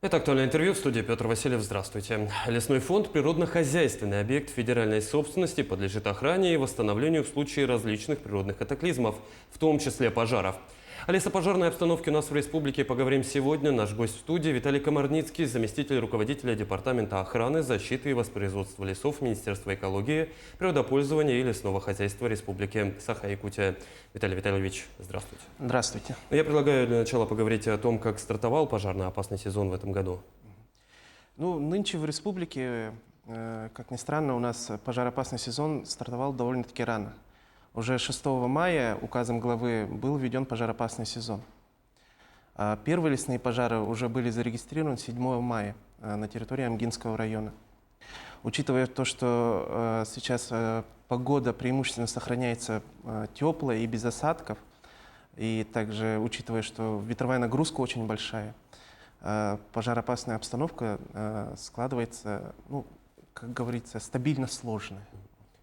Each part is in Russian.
Это «Актуальное интервью», в студии Петр Васильев. Здравствуйте. Лесной фонд – природно-хозяйственный объект федеральной собственности, подлежит охране и восстановлению в случае различных природных катаклизмов, в том числе пожаров. О лесопожарной обстановке у нас в республике поговорим сегодня. Наш гость в студии Виталий Комарницкий, заместитель руководителя Департамента охраны, защиты и воспроизводства лесов Министерства экологии, природопользования и лесного хозяйства Республики Саха-Якутия. Виталий Витальевич, здравствуйте. Здравствуйте. Я предлагаю для начала поговорить о том, как стартовал пожарно-опасный сезон в этом году. Нынче в республике, как ни странно, у нас пожароопасный сезон стартовал довольно-таки рано. Уже 6 мая указом главы был введен пожароопасный сезон. Первые лесные пожары уже были зарегистрированы 7 мая на территории Амгинского района. Учитывая то, что сейчас погода преимущественно сохраняется теплая и без осадков, и также учитывая, что ветровая нагрузка очень большая, пожароопасная обстановка складывается, как говорится, стабильно сложная.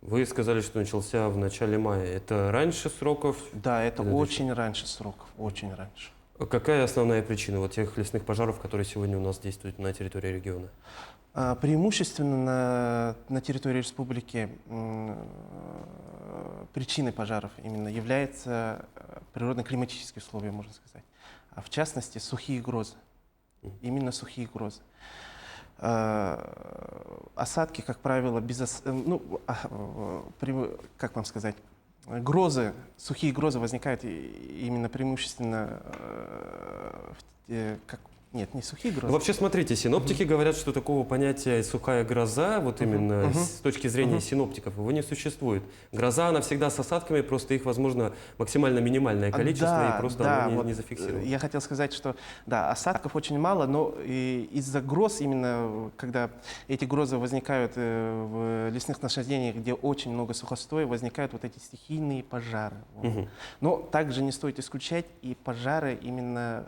Вы сказали, что начался в начале мая. Это раньше сроков? Да, это очень раньше сроков, очень раньше. Какая основная причина тех лесных пожаров, которые сегодня у нас действуют на территории региона? Преимущественно на территории республики причиной пожаров именно являются природно-климатические условия, можно сказать. А в частности, сухие грозы. Именно сухие грозы. Осадки, как правило, как вам сказать, сухие грозы возникают именно преимущественно нет, не сухие грозы. Вообще, смотрите, синоптики говорят, что такого понятия «сухая гроза», вот именно с точки зрения синоптиков, его не существует. Гроза, она всегда с осадками, просто их, возможно, максимально минимальное количество, и просто оно не зафиксировано. Я хотел сказать, что да, осадков очень мало, но из-за гроз, именно когда эти грозы возникают в лесных насаждениях, где очень много сухостоя, возникают вот эти стихийные пожары. Но также не стоит исключать и пожары, именно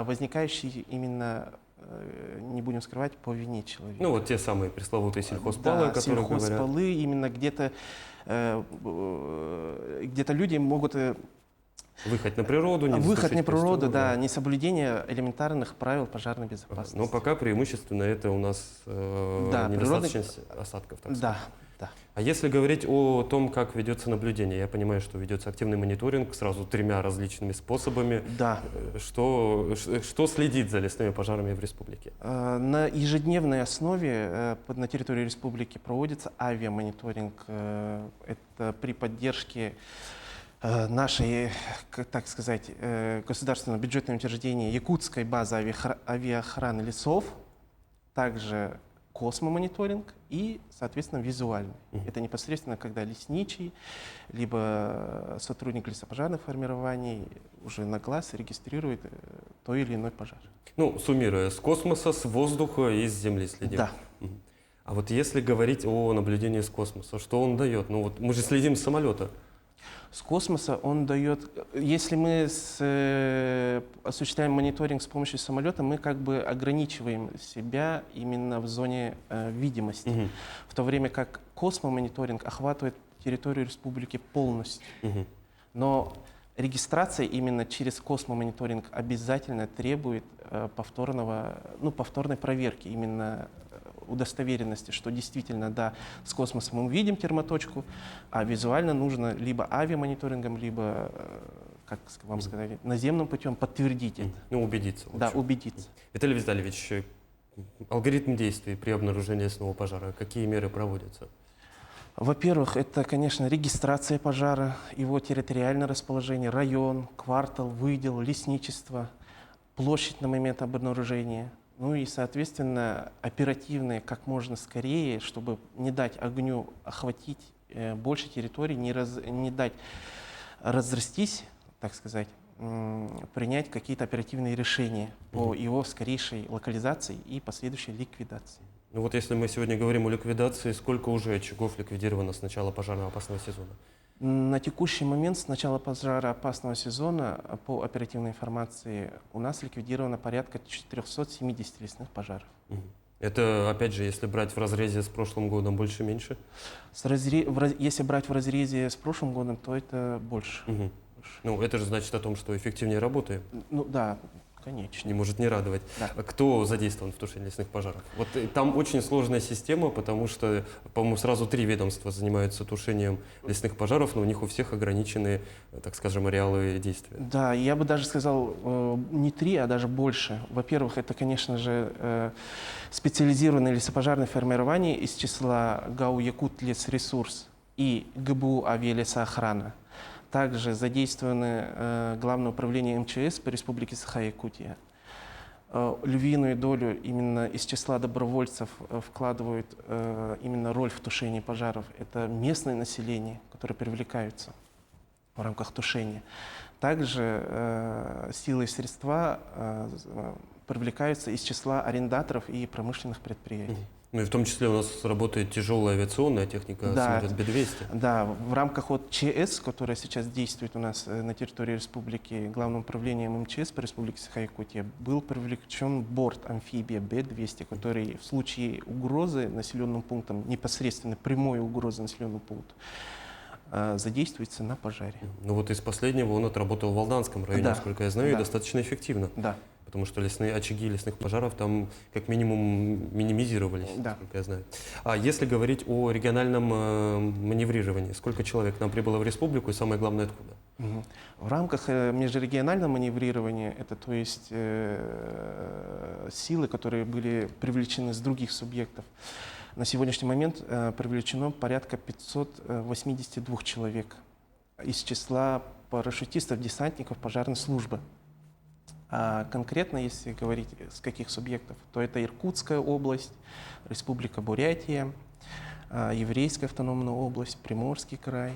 возникающие именно, не будем скрывать, по вине человека. Вот те самые пресловутые сельхозпалы, о которых говорят. Сельхозпалы, именно где-то люди могут... Выход на природу, несоблюдение элементарных правил пожарной безопасности. Но пока преимущественно это у нас недостаточность осадков, так сказать. Да. А если говорить о том, как ведется наблюдение, я понимаю, что ведется активный мониторинг сразу 3 различными способами. Да. Что следит за лесными пожарами в республике? На ежедневной основе на территории республики проводится авиамониторинг. Это при поддержке нашей, так сказать, государственного бюджетного учреждения Якутской базы авиаохраны лесов, также космомониторинг и, соответственно, визуальный. Это непосредственно, когда лесничий, либо сотрудник лесопожарных формирований уже на глаз регистрирует той или иной пожар. Суммируя, с космоса, с воздуха и с земли следим. Да. А вот если говорить о наблюдении с космоса, что он дает? Мы же следим с самолета. С космоса он дает, если мы осуществляем мониторинг с помощью самолета, мы как бы ограничиваем себя именно в зоне видимости, в то время как космомониторинг охватывает территорию республики полностью. Но регистрация именно через космомониторинг обязательно требует повторной проверки, именно удостоверенности, что действительно, да, с космоса мы видим термоточку, а визуально нужно либо авиамониторингом, либо, как вам сказать, наземным путем подтвердить это. Убедиться. Да, убедиться. Виталий Витальевич, алгоритм действий при обнаружении лесного пожара, какие меры проводятся? Во-первых, это, конечно, регистрация пожара, его территориальное расположение, район, квартал, выдел, лесничество, площадь на момент обнаружения. И, соответственно, оперативные как можно скорее, чтобы не дать огню охватить больше территорий, не дать разрастись, так сказать, принять какие-то оперативные решения по его скорейшей локализации и последующей ликвидации. Если мы сегодня говорим о ликвидации, сколько уже очагов ликвидировано с начала пожароопасного сезона? На текущий момент с начала пожароопасного сезона по оперативной информации у нас ликвидировано порядка 470 лесных пожаров. Это, опять же, если брать в разрезе с прошлым годом, больше-меньше? Если брать в разрезе с прошлым годом, то это больше. выше. Ну, это же значит о том, что эффективнее работаем. Ну да, конечно. Не может не радовать. Да. А кто задействован в тушении лесных пожаров? Вот там очень сложная система, потому что, по-моему, сразу 3 ведомства занимаются тушением лесных пожаров, но у них у всех ограничены, так скажем, ареалы действия. Да, я бы даже сказал, не 3, а даже больше. Во-первых, это, конечно же, специализированное лесопожарное формирование из числа ГАУ «Якут Лесресурс» и ГБУ «Авиалесоохрана». Также задействованы Главное управление МЧС по Республике Саха-Якутия. Львиную долю именно из числа добровольцев вкладывают именно роль в тушении пожаров. Это местное население, которое привлекаются в рамках тушения. Также силы и средства привлекаются из числа арендаторов и промышленных предприятий. Ну и в том числе у нас работает тяжелая авиационная техника, Да. самолет Б-200. Да, в рамках вот ЧС, которая сейчас действует у нас на территории республики, Главным управлением МЧС по Республике Саха-Якутия, был привлечен борт амфибия Б-200, который в случае угрозы населенным пунктам, непосредственно прямой угрозы населенному пункту, задействуется на пожаре. Ну вот из последнего он отработал в Алданском районе, Да. насколько я знаю, и Да. достаточно эффективно. Да. Потому что лесные очаги лесных пожаров там как минимум минимизировались, Да. насколько я знаю. А если говорить о региональном маневрировании, сколько человек нам прибыло в республику и самое главное откуда? Мгм. В рамках межрегионального маневрирования, это то есть силы, которые были привлечены с других субъектов, на сегодняшний момент привлечено порядка 582 человек из числа парашютистов, десантников пожарной службы. А конкретно, если говорить с каких субъектов, то это Иркутская область, Республика Бурятия, Еврейская автономная область, Приморский край,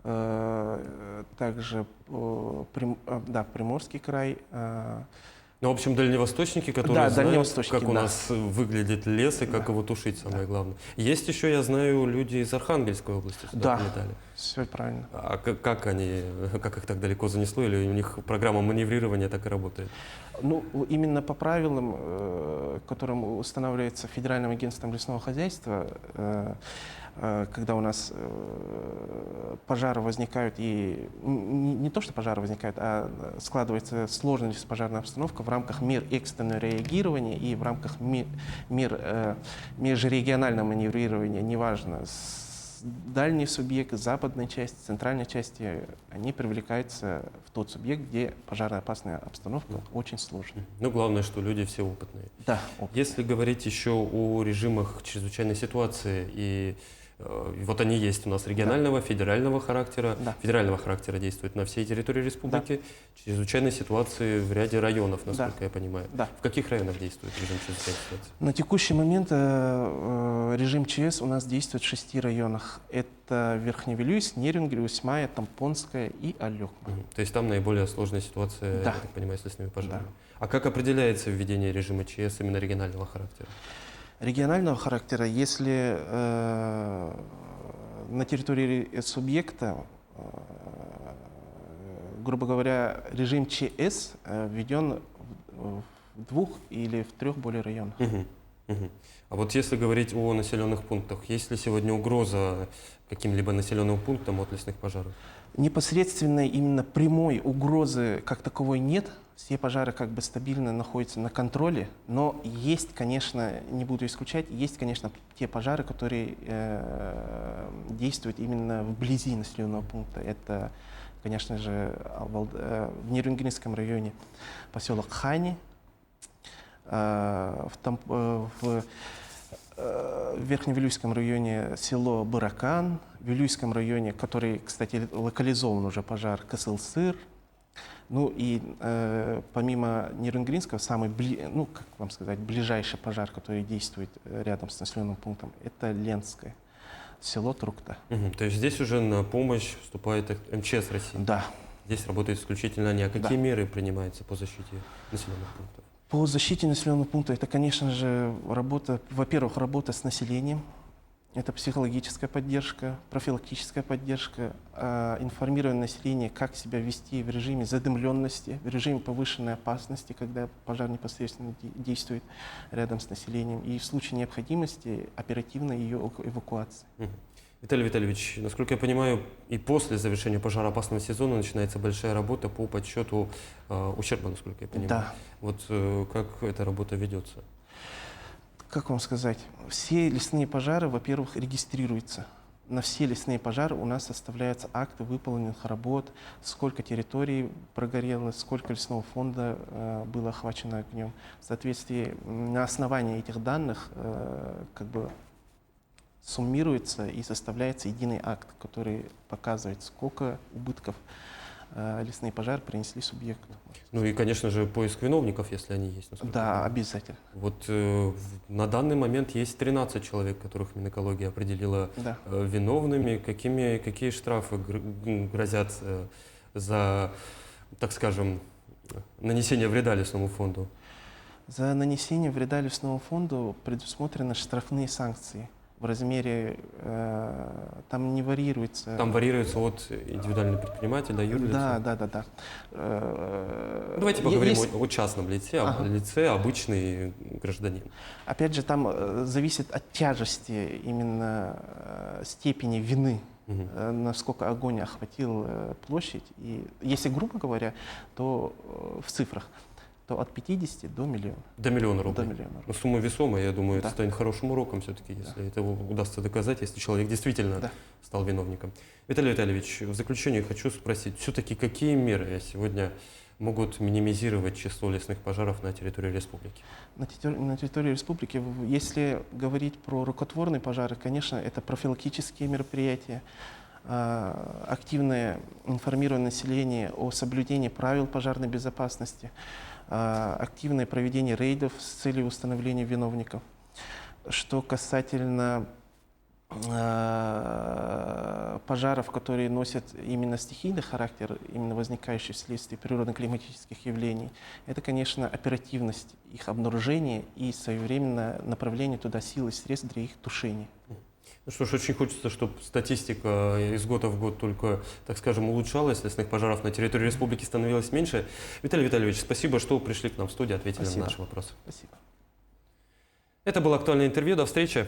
также Приморский край. Ну, в общем, дальневосточники, которые Да, знают, дальневосточники, как у да. нас выглядит лес и как Да. его тушить, самое главное. Есть еще, я знаю, люди из Архангельской области сюда Да, прилетали. все правильно. А как их так далеко занесло, или у них программа маневрирования так и работает? Ну, именно по правилам, которым устанавливается Федеральным агентством лесного хозяйства, когда у нас пожары возникают, и не то, что пожары возникают, а складывается сложная лесопожарная обстановка в рамках мер экстренного реагирования и в рамках мер межрегионального маневрирования, неважно, дальний субъект, западная часть, центральная часть, они привлекаются в тот субъект, где пожароопасная обстановка очень сложная. Ну, главное, что люди все опытные. Да. Если говорить еще о режимах чрезвычайной ситуации, и вот они есть у нас регионального, федерального характера. Да. Федерального характера действует на всей территории республики. Чрезвычайной ситуации в ряде районов, насколько я понимаю. Да. В каких районах действует режим чрезвычайной ситуации? На текущий момент режим ЧС у нас действует в 6 районах. Это Верхневилюйск, Нерюнгри, Усьмая, Тампонская и Алёкма. То есть там наиболее сложная ситуация, Да. я так понимаю, с лесными пожарами. Да. А как определяется введение режима ЧС именно регионального характера? Регионального характера, если на территории субъекта, грубо говоря, режим ЧС введен в 2 или в 3 более районах. А вот если говорить о населенных пунктах, есть ли сегодня угроза каким-либо населенным пунктам от лесных пожаров? Непосредственной именно прямой угрозы как таковой нет. Все пожары как бы стабильно находятся на контроле, но есть, конечно, не буду исключать, есть, конечно, те пожары, которые действуют именно вблизи населенного пункта. Это, конечно же, в Нерюнгринском районе поселок Хани, в Верхневилюйском районе село Быракан, в Вилюйском районе, который, кстати, локализован уже пожар, Кысыл-Сыр. Ну и помимо Нерюнгринского, самый, как вам сказать, ближайший пожар, который действует рядом с населенным пунктом, это Ленское, село Трукта. То есть здесь уже на помощь вступает МЧС России? Да. Здесь работают исключительно они. А какие Да. меры принимаются по защите населенных пунктов? По защите населенного пункта это, конечно же, работа, во-первых, работа с населением. Это психологическая поддержка, профилактическая поддержка, информирование населения, как себя вести в режиме задымленности, в режиме повышенной опасности, когда пожар непосредственно действует рядом с населением, и в случае необходимости оперативной ее эвакуации. Виталий Витальевич, насколько я понимаю, и после завершения пожароопасного сезона начинается большая работа по подсчету ущерба, насколько я понимаю. Да. Вот как эта работа ведется? Как вам сказать? Все лесные пожары, во-первых, регистрируются. На все лесные пожары у нас составляются акты выполненных работ, сколько территорий прогорело, сколько лесного фонда было охвачено огнем. В соответствии, на основании этих данных как бы суммируется и составляется единый акт, который показывает, сколько убытков лесные пожары принесли субъекту. Ну и, конечно же, поиск виновников, если они есть. насколько я Да, понимаю. обязательно. Вот на данный момент есть 13 человек, которых Минэкология определила Да. виновными. Какие штрафы грозят за, так скажем, нанесение вреда лесному фонду? За нанесение вреда лесному фонду предусмотрены штрафные санкции в размере, там не варьируется. Там варьируется от индивидуального предпринимателя до юрлица. Да. Давайте поговорим Есть- о частном лице, Ага. лице обычный гражданин. Опять же, там зависит от тяжести именно степени вины, Мгм. насколько огонь охватил площадь. И если грубо говоря, то в цифрах, то от 50 до миллиона. До миллиона До рублей. миллиона. Ну, сумма весомая, я думаю, это Да. станет хорошим уроком все-таки, если это удастся доказать, если человек действительно Да. стал виновником. Виталий Витальевич, в заключение хочу спросить, все-таки какие меры сегодня могут минимизировать число лесных пожаров на территории республики? На территории республики, если говорить про рукотворные пожары, конечно, это профилактические мероприятия, активное информирование населения о соблюдении правил пожарной безопасности, активное проведение рейдов с целью установления виновников. Что касательно пожаров, которые носят именно стихийный характер, именно возникающий вследствие природно-климатических явлений, это, конечно, оперативность их обнаружения и своевременное направление туда сил и средств для их тушения. Ну что ж, очень хочется, чтобы статистика из года в год только, так скажем, улучшалась, лесных пожаров на территории республики становилось меньше. Виталий Витальевич, спасибо, что пришли к нам в студию, ответили Спасибо. на наши вопросы. Спасибо. Это было актуальное интервью. До встречи.